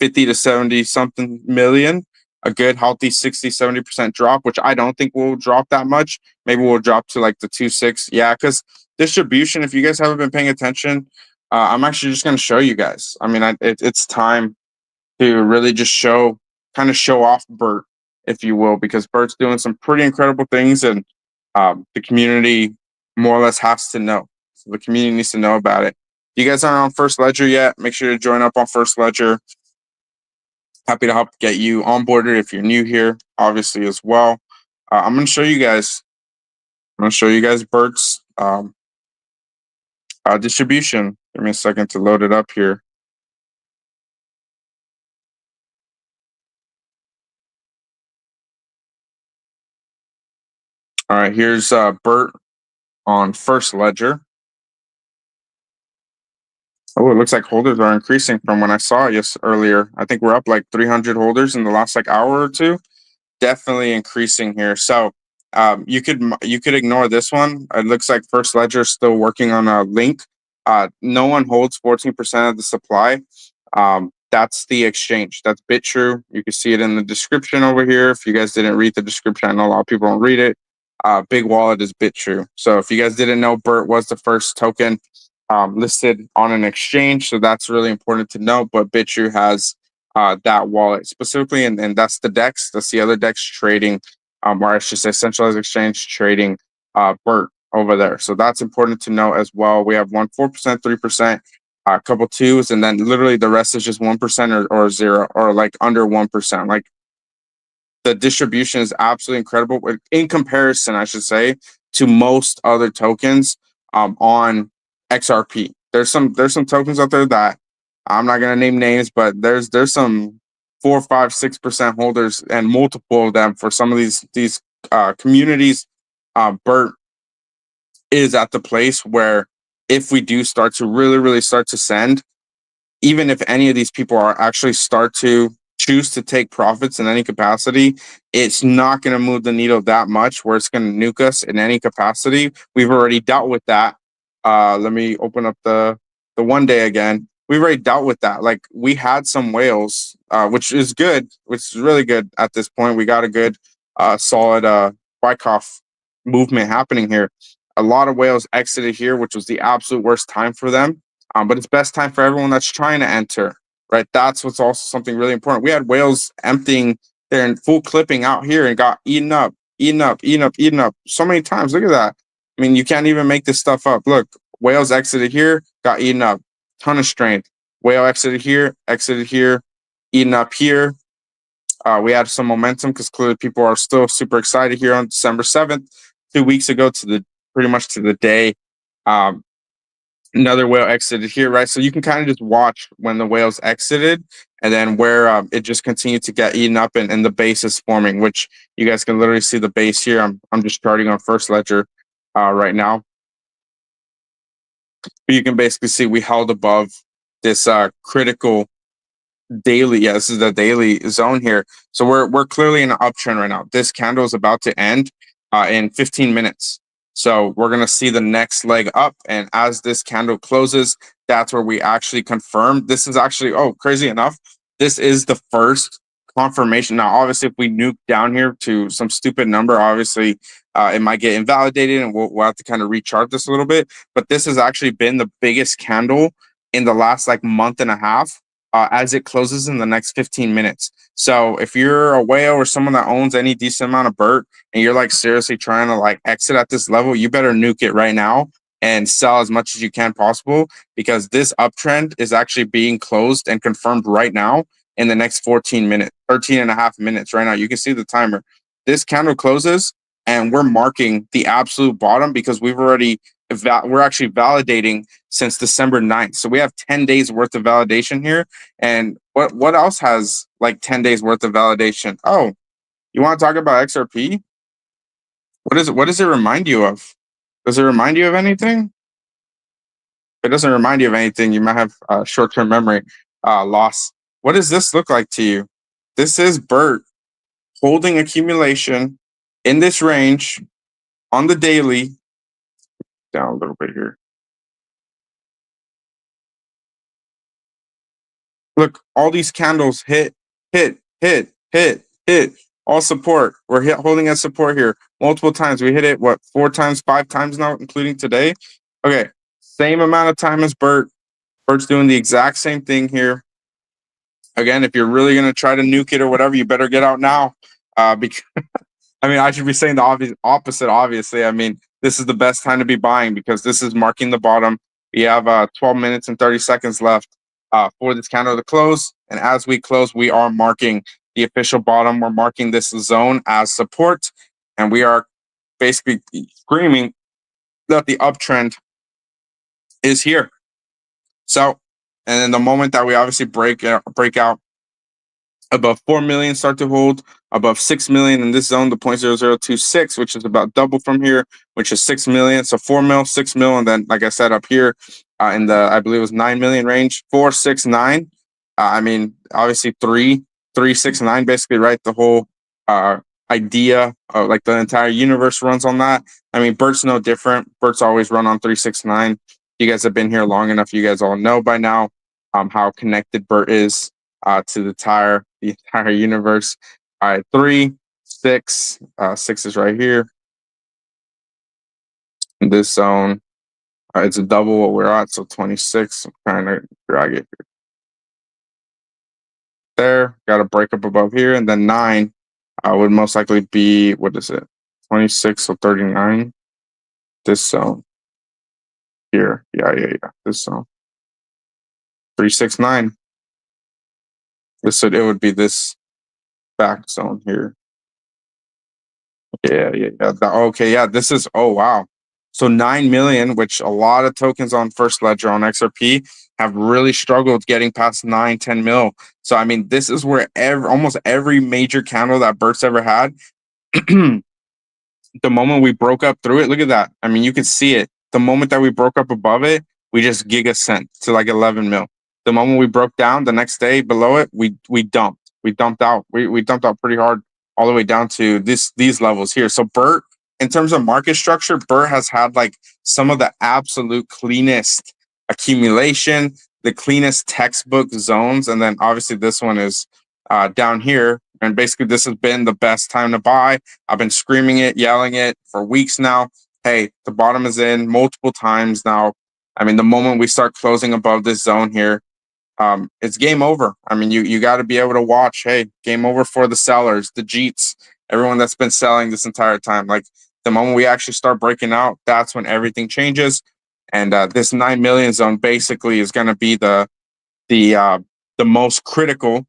50 to 70 something million. A good healthy 60, 70% drop, which I don't think will drop that much. Maybe we'll drop to like the 2.6. Yeah, because distribution, if you guys haven't been paying attention, I'm actually just going to show you guys. I mean, it's time to really just kind of show off Bert, if you will, because Bert's doing some pretty incredible things, and the community more or less has to know. So the community needs to know about it. If you guys aren't on First Ledger yet, make sure to join up on First Ledger. Happy to help get you onboarded if you're new here, obviously as well. I'm going to show you guys. I'm going to show you guys Bert's distribution. Give me a second to load it up here. All right, here's Bert on First Ledger. Oh, it looks like holders are increasing from when I saw it earlier. I think we're up like 300 holders in the last like hour or two. Definitely increasing here. So you could ignore this one. It looks like First Ledger is still working on a link. No one holds 14% of the supply. That's the exchange. That's BitTrue. You can see it in the description over here. If you guys didn't read the description, I know a lot of people don't read it. Big wallet is BitTrue. So if you guys didn't know, Bert was the first token listed on an exchange. So that's really important to know. But BitTrue has that wallet specifically, and that's the DEX. That's the other DEX trading, or I should say centralized exchange trading Bert over there. So that's important to know as well. We have 4%, 3%, a couple twos, and then literally the rest is just 1% or zero, or like under 1%. Like the distribution is absolutely incredible in comparison, I should say, to most other tokens on XRP. There's some tokens out there that I'm not gonna name names, but there's some 4, 5, 6% holders and multiple of them for some of these communities. Bert is at the place where if we do start to really start to send, even if any of these people are actually start to choose to take profits in any capacity, it's not going to move the needle that much where it's going to nuke us in any capacity. We've already dealt with that. Let me open up the 1 day again. We've already dealt with that. Like we had some whales, which is good, which is really good at this point. We got a good, solid Wyckoff movement happening here. A lot of whales exited here, which was the absolute worst time for them. But it's best time for everyone that's trying to enter, right? That's what's also something really important. We had whales emptying there and full clipping out here and got eaten up, eaten up, eaten up, eaten up so many times. Look at that. I mean, you can't even make this stuff up. Look, whales exited here, got eaten up, ton of strength. Whale exited here, eaten up here. We had some momentum because clearly people are still super excited here on December 7th, 2 weeks ago to the pretty much to the day. Another whale exited here, right? So you can kind of just watch when the whales exited and then where it just continued to get eaten up and the base is forming, which you guys can literally see the base here. I'm just charting on First Ledger right now. But you can basically see we held above this critical daily. Yeah, this is the daily zone here. So we're clearly in an uptrend right now. This candle is about to end in 15 minutes. So we're gonna see the next leg up, and as this candle closes, that's where we actually confirm. This is actually crazy enough. This is the first confirmation. Now, obviously, if we nuke down here to some stupid number, obviously it might get invalidated, and we'll have to kind of rechart this a little bit. But this has actually been the biggest candle in the last like month and a half as it closes in the next 15 minutes. So if you're a whale or someone that owns any decent amount of Bert and you're like seriously trying to like exit at this level, you better nuke it right now and sell as much as you can possible, because this uptrend is actually being closed and confirmed right now in the next 14 minutes, 13 and a half minutes right now. You can see the timer. This candle closes and we're marking the absolute bottom because we're actually validating since December 9th. So we have 10 days worth of validation here. And what else has like 10 days worth of validation? Oh, you want to talk about XRP? What does it remind you of? Does it remind you of anything? If it doesn't remind you of anything, you might have short-term memory loss. What does this look like to you? This is Bert holding accumulation in this range on the daily. Down a little bit here. Look, all these candles hit, hit, hit, hit, hit. All support. We're holding at support here multiple times. We hit it, what, 4 times, 5 times now, including today? Okay, same amount of time as Bert. Bert's doing the exact same thing here. Again, if you're really going to try to nuke it or whatever, you better get out now. Because I mean, I should be saying the obvious opposite. Obviously, I mean, this is the best time to be buying because this is marking the bottom. We have 12 minutes and 30 seconds left for this candle to close, and as we close, we are marking the official bottom. We're marking this zone as support, and we are basically screaming that the uptrend is here. So, and then the moment that we obviously break out above 4 million, start to hold above 6 million in this zone, the 0.0026, which is about double from here, which is 6 million. So 4 mil, 6 mil, and then like I said up here in the I believe it was 9 million range, 4, 6, 9. I mean, obviously 3, 6, 9, basically, right? The whole idea of like the entire universe runs on that. I mean, Bert's no different. Bert's always run on 3, 6, 9. You guys have been here long enough. You guys all know by now how connected Bert is to the entire universe. All right, 3, 6, 6 is right here in this zone. It's a double what we're at, so 26. I'm trying to drag it here. There, got to break up above here, and then 9 would most likely be, what is it? 26 or 39. This zone here, yeah. This zone 3, 6, 9. It would be this back zone here. Yeah. Okay, yeah. This is, oh wow. So 9 million, which a lot of tokens on First Ledger on XRP have really struggled getting past 9, 10 mil. So I mean, this is where almost every major candle that Bert's ever had, the moment we broke up through it, look at that. I mean, you can see it. The moment that we broke up above it, we just giga sent to like 11 mil. The moment we broke down, the next day below it, we dumped. We dumped out. We dumped out pretty hard all the way down to these levels here. So Bert, in terms of market structure, Bert has had like some of the absolute cleanest accumulation, the cleanest textbook zones, and then obviously this one is down here. And basically, this has been the best time to buy. I've been screaming it, yelling it for weeks now. Hey, the bottom is in multiple times now. I mean, the moment we start closing above this zone here, it's game over. I mean, you got to be able to watch. Hey, game over for the sellers, the Jeets, everyone that's been selling this entire time. Like the moment we actually start breaking out, that's when everything changes. And this 9 million zone basically is going to be the most critical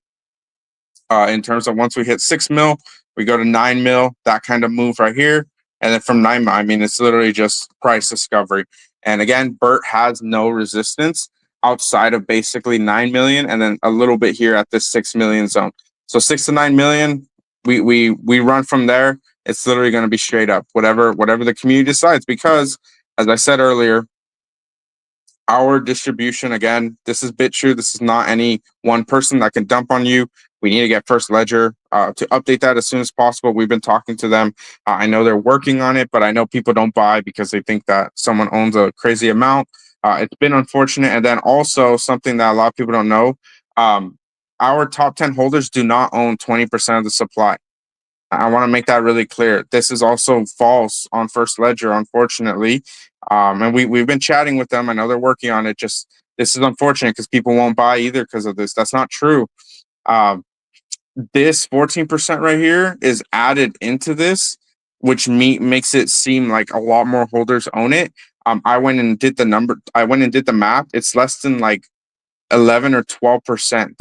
in terms of once we hit 6 mil, we go to 9 mil, that kind of move right here. And then from 9 mil, I mean, it's literally just price discovery. And again, Bert has no resistance outside of basically 9 million and then a little bit here at this 6 million zone. So 6 to 9 million, we run from there. It's literally going to be straight up, whatever the community decides, because as I said earlier, our distribution, again, this is BitTrue. This is not any one person that can dump on you. We need to get First Ledger to update that as soon as possible. We've been talking to them. I know they're working on it, but I know people don't buy because they think that someone owns a crazy amount. It's been unfortunate. And then also something that a lot of people don't know, our top 10 holders do not own 20% of the supply. I want to make that really clear. This is also false on First Ledger, unfortunately. And we've been chatting with them. I know they're working on it. Just this is unfortunate because people won't buy either because of this. That's not true. This 14% right here is added into this, which makes it seem like a lot more holders own it. I went and did the number. I went and did the math. It's less than like 11 or 12%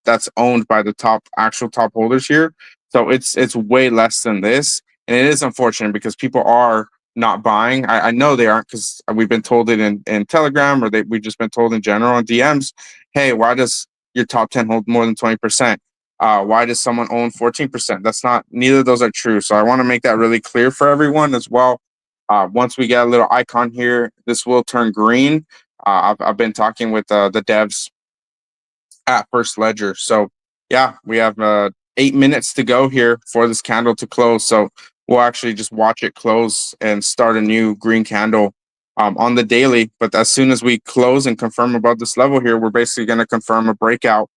that's owned by the actual top holders here. So it's way less than this. And it is unfortunate because people are not buying. I know they aren't because we've been told it in Telegram, or we've just been told in general in DMs. Hey, why does your top 10 hold more than 20%? Why does someone own 14%? That's not, neither of those are true. So I want to make that really clear for everyone as well. Once we get a little icon here, this will turn green. I've been talking with the devs at First Ledger. So yeah, we have 8 minutes to go here for this candle to close. So we'll actually just watch it close and start a new green candle on the daily. But as soon as we close and confirm above this level here, we're basically going to confirm a breakout.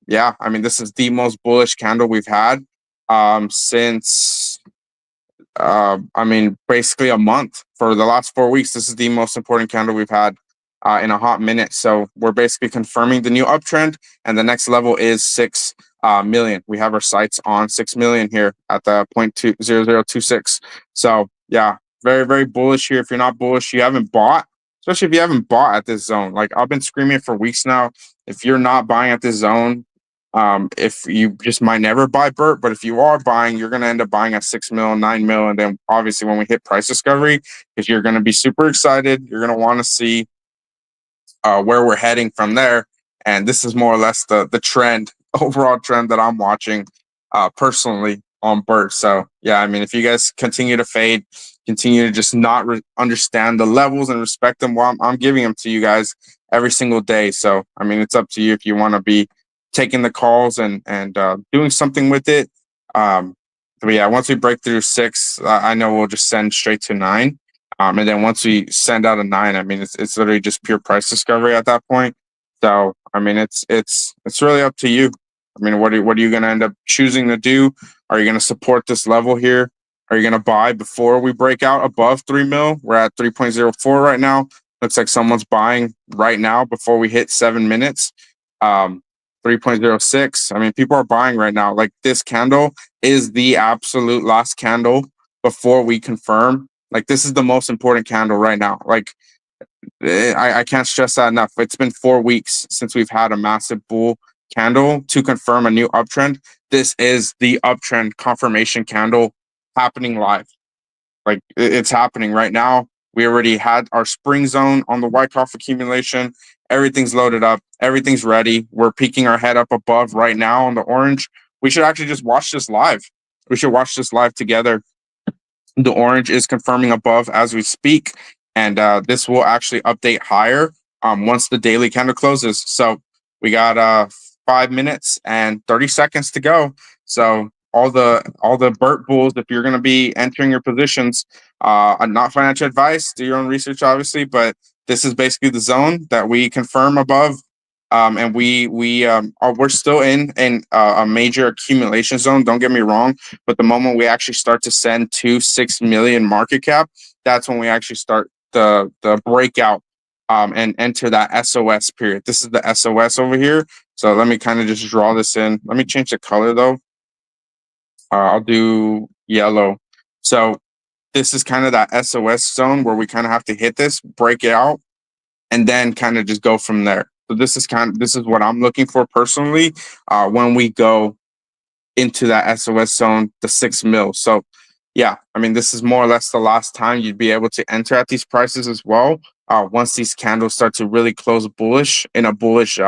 Yeah, I mean, this is the most bullish candle we've had since I mean, basically a month. For the last 4 weeks, this is the most important candle we've had in a hot minute. So we're basically confirming the new uptrend, and the next level is 6 million. We have our sights on 6 million here at the 0.20026. So yeah, very, very bullish here. If you're not bullish, you haven't bought, especially if you haven't bought at this zone. Like, I've been screaming for weeks now. If you're not buying at this zone, if you just might never buy Bert, but if you are buying, you're going to end up buying at 6 mil, 9 mil. And then obviously when we hit price discovery, because you're going to be super excited, you're going to want to see where we're heading from there. And this is more or less the trend, overall trend that I'm watching personally on Bert. So yeah, I mean, if you guys continue to fade, continue to just not understand the levels and respect them, well, I'm giving them to you guys every single day. So I mean, it's up to you if you want to be taking the calls and doing something with it. But yeah, once we break through 6, I know we'll just send straight to 9. And then once we send out a 9, I mean, it's literally just pure price discovery at that point. So I mean, it's really up to you. I mean, what are you going to end up choosing to do? Are you going to support this level here? Are you going to buy before we break out above 3 mil? We're at 3.04 right now. Looks like someone's buying right now before we hit 7 minutes. 3.06. I mean, people are buying right now. Like, this candle is the absolute last candle before we confirm. Like, this is the most important candle right now. Like, I can't stress that enough. It's been 4 weeks since we've had a massive bull candle to confirm a new uptrend. This is the uptrend confirmation candle happening live. Like, it's happening right now. We already had our spring zone on the Wyckoff accumulation. Everything's loaded up. Everything's ready. We're peeking our head up above right now on the orange. We should actually just watch this live. We should watch this live together. The orange is confirming above as we speak, and this will actually update higher once the daily candle closes. So we got 5 minutes and 30 seconds to go. So all the Bert bulls, if you're going to be entering your positions, not financial advice, do your own research, obviously, but this is basically the zone that we confirm above. And we're still in a major accumulation zone. Don't get me wrong, but the moment we actually start to send to 6 million market cap, that's when we actually start the breakout and enter that SOS period. This is the SOS over here. So let me kind of just draw this in. Let me change the color though. I'll do yellow. So this is kind of that SOS zone where we kind of have to hit this, break it out, and then kind of just go from there. So this is what I'm looking for personally when we go into that SOS zone, the 6 mil. So yeah, I mean, this is more or less the last time you'd be able to enter at these prices as well. Once these candles start to really close bullish in a bullish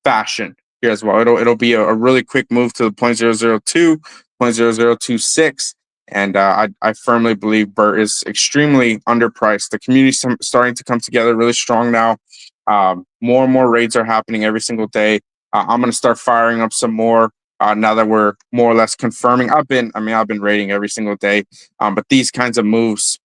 fashion here as well. It'll be a really quick move to the 0.002, 0.0026. And I firmly believe Bert is extremely underpriced. The community's starting to come together really strong now. More and more raids are happening every single day. I'm going to start firing up some more now that we're more or less confirming. I've been raiding every single day. But these kinds of moves,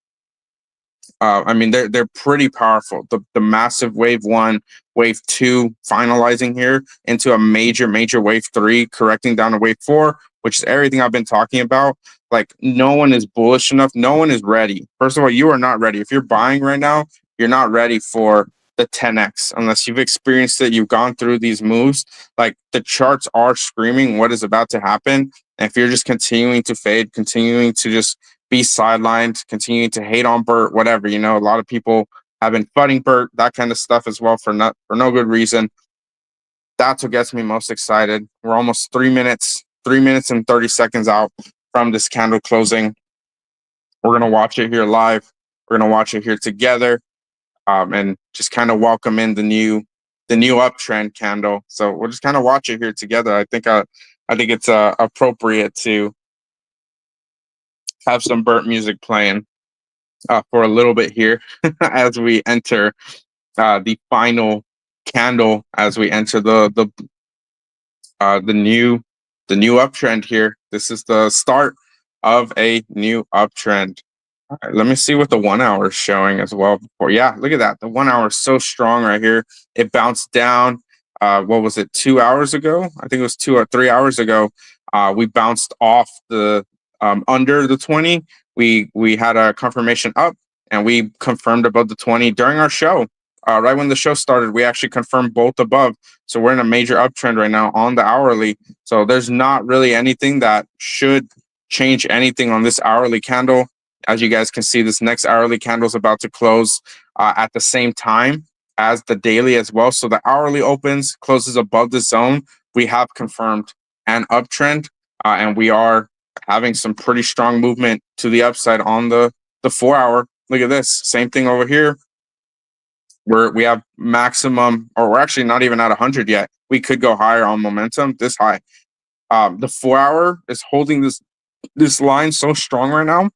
I mean, they're pretty powerful. The massive wave 1, wave 2 finalizing here into a major wave 3, correcting down to wave 4, which is everything I've been talking about. Like, no one is bullish enough. No one is ready. First of all, you are not ready. If you're buying right now, you're not ready for the 10x unless you've experienced it. You've gone through these moves. Like, the charts are screaming what is about to happen. And if you're just continuing to fade, continuing to just be sidelined, continuing to hate on Bert, whatever, a lot of people have been fighting Bert, that kind of stuff as well for no good reason. That's what gets me most excited. We're almost 3 minutes and 30 seconds out from this candle closing. We're going to watch it here live. We're going to watch it here together. And just kind of welcome in the new uptrend candle. So we'll just kind of watch it here together. I I think it's appropriate to have some Bert music playing for a little bit here as we enter the final candle, as we enter the new uptrend here. This is the start of a new uptrend. All right, let me see what the 1 hour is showing as well. Before, yeah, look at that. The 1 hour is so strong right here. It bounced down. What was it? 2 hours ago? I think it was 2 or 3 hours ago. We bounced off the under the 20. We had a confirmation up, and we confirmed above the 20 during our show. Right when the show started, we actually confirmed both above. So we're in a major uptrend right now on the hourly. So there's not really anything that should change anything on this hourly candle. As you guys can see, this next hourly candle is about to close at the same time as the daily as well. So the hourly opens, closes above the zone. We have confirmed an uptrend, and we are having some pretty strong movement to the upside on the 4 hour. Look at this. Same thing over here. We have maximum, or we're actually not even at 100 yet. We could go higher on momentum, this high. The 4 hour is holding this line so strong right now.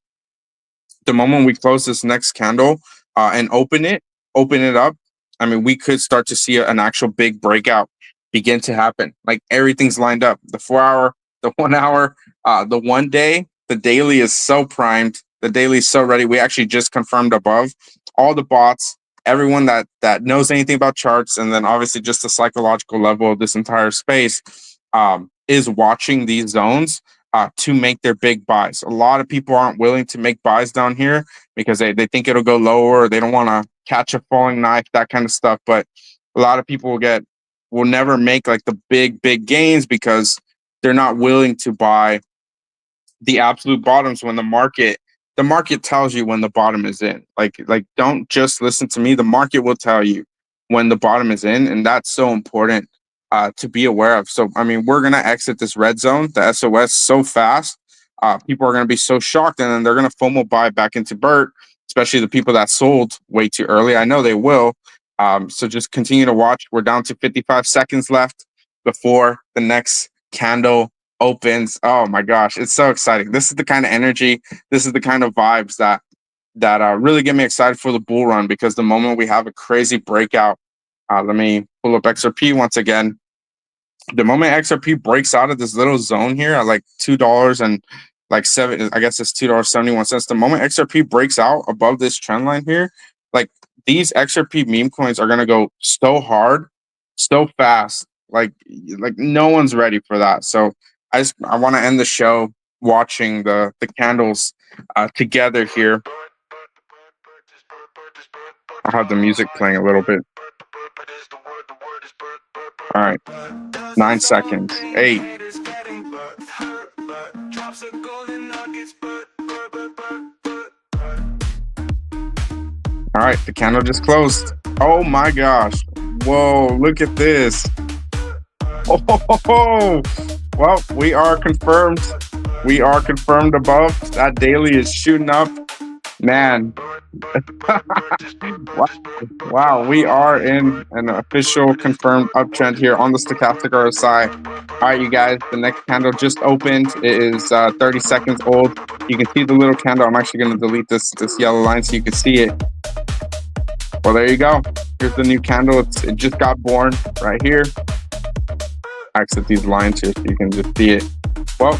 The moment we close this next candle and open it up, I mean, we could start to see an actual big breakout begin to happen. Like everything's lined up. The 4 hour, the 1 hour, the 1 day, the daily is so primed. The daily is so ready. We actually just confirmed above all the bots, everyone that knows anything about charts, and then obviously just the psychological level of this entire space is watching these zones to make their big buys. A lot of people aren't willing to make buys down here because they think it'll go lower. They don't want to catch a falling knife, that kind of stuff. But a lot of people will never make like the big gains because they're not willing to buy the absolute bottoms when the market tells you when the bottom is in. Like don't just listen to me. The market will tell you when the bottom is in, and that's so important to be aware of. So I mean, we're gonna exit this red zone, the SOS, so fast. People are gonna be so shocked, and then they're gonna FOMO buy back into Bert, especially the people that sold way too early. I know they will. So just continue to watch. We're down to 55 seconds left before the next candle opens. Oh my gosh, it's so exciting. This is the kind of energy, this is the kind of vibes that really get me excited for the bull run, because the moment we have a crazy breakout, let me pull up XRP once again. The moment XRP breaks out of this little zone here at like $2 and like seven, I guess it's $2.71. The moment XRP breaks out above this trend line here, like these XRP meme coins are gonna go so hard, so fast. Like no one's ready for that. So I want to end the show watching the candles together here. I'll have the music playing a little bit. All right, 9 seconds. 8. All right, the candle just closed. Oh my gosh! Whoa! Look at this. Oh. Well, we are confirmed. We are confirmed above. That daily is shooting up. Man. Wow, we are in an official confirmed uptrend here on the stochastic RSI. All right, you guys, the next candle just opened. It is 30 seconds old. You can see the little candle. I'm actually going to delete this yellow line so you can see it. Well, there you go. Here's the new candle. It just got born right here. Exit these lines here so you can just see it. Well,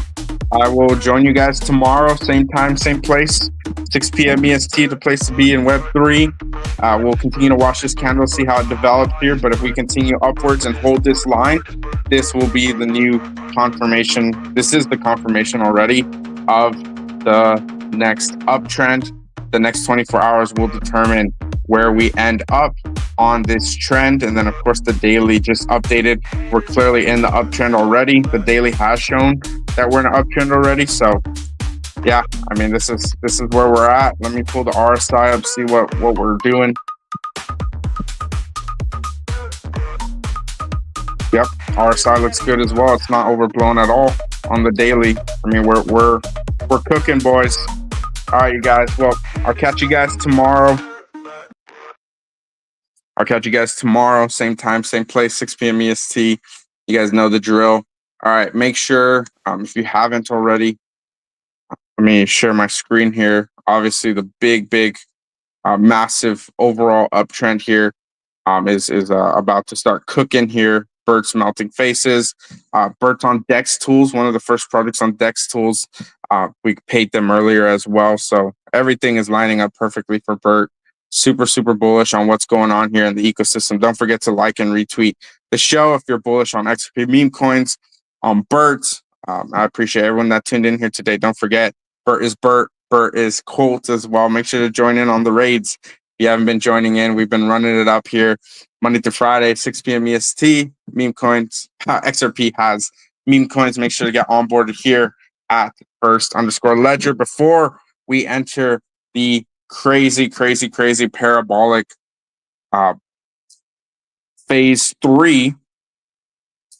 I will join you guys tomorrow, same time, same place, 6 p.m. EST, the place to be in Web3. We'll continue to watch this candle, see how it develops here. But if we continue upwards and hold this line, this will be the new confirmation. This is the confirmation already of the next uptrend. The next 24 hours will determine where we end up on this trend. And then of course the daily just updated. We're clearly in the uptrend already. The daily has shown that we're in an uptrend already. So yeah, I mean, this is where we're at. Let me pull the RSI up, see what we're doing. Yep, RSI looks good as well. It's not overblown at all on the daily. I mean, we're cooking, boys. All right, you guys. Well, I'll catch you guys tomorrow. Same time, same place, 6 p.m. EST. You guys know the drill. All right, make sure if you haven't already, let me share my screen here. Obviously, the big, massive overall uptrend here is about to start cooking here. Bert's melting faces. Bert's on Dex Tools, one of the first projects on Dex Tools. We paid them earlier as well, so everything is lining up perfectly for Bert. Super bullish on what's going on here in the ecosystem. Don't forget to like and retweet the show if you're bullish on XRP meme coins, on Bert. I appreciate everyone that tuned in here today. Don't forget, Bert is Bert. Bert is Colt as well. Make sure to join in on the raids. If you haven't been joining in, we've been running it up here Monday through Friday, 6 p.m. EST. Meme coins, XRP has meme coins. Make sure to get onboarded here at first_ledger before we enter the crazy parabolic phase 3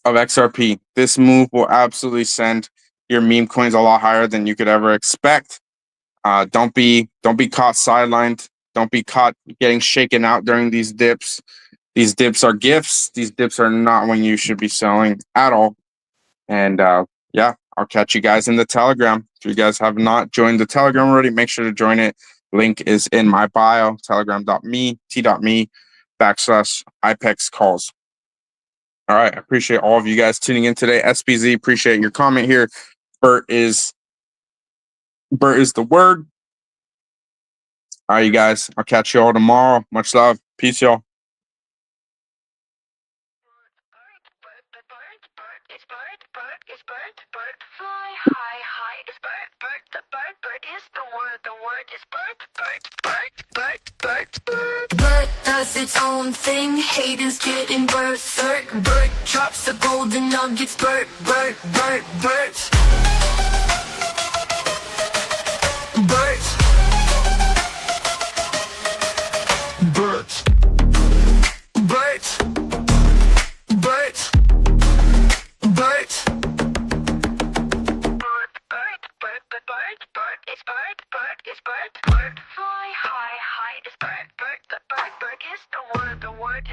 of XRP. This move will absolutely send your meme coins a lot higher than you could ever expect. Don't be caught sidelined. Don't be caught getting shaken out during these dips. These dips are gifts. These dips are not when you should be selling at all. And yeah, I'll catch you guys in the Telegram. If you guys have not joined the Telegram already, make sure to join it. Link is in my bio, telegram.me/IPEX calls. All right. I appreciate all of you guys tuning in today. SPZ, appreciate your comment here. Bert is the word. All right, you guys. I'll catch you all tomorrow. Much love. Peace, y'all. Fly high, it's Bert, the Bert is the word is Bert. Bert does its own thing, haters getting berserk. Bert drops the golden nuggets, Bert. Bert. Bert. Bert. It's Bert. Fly high, it's Bert. The Bert is the word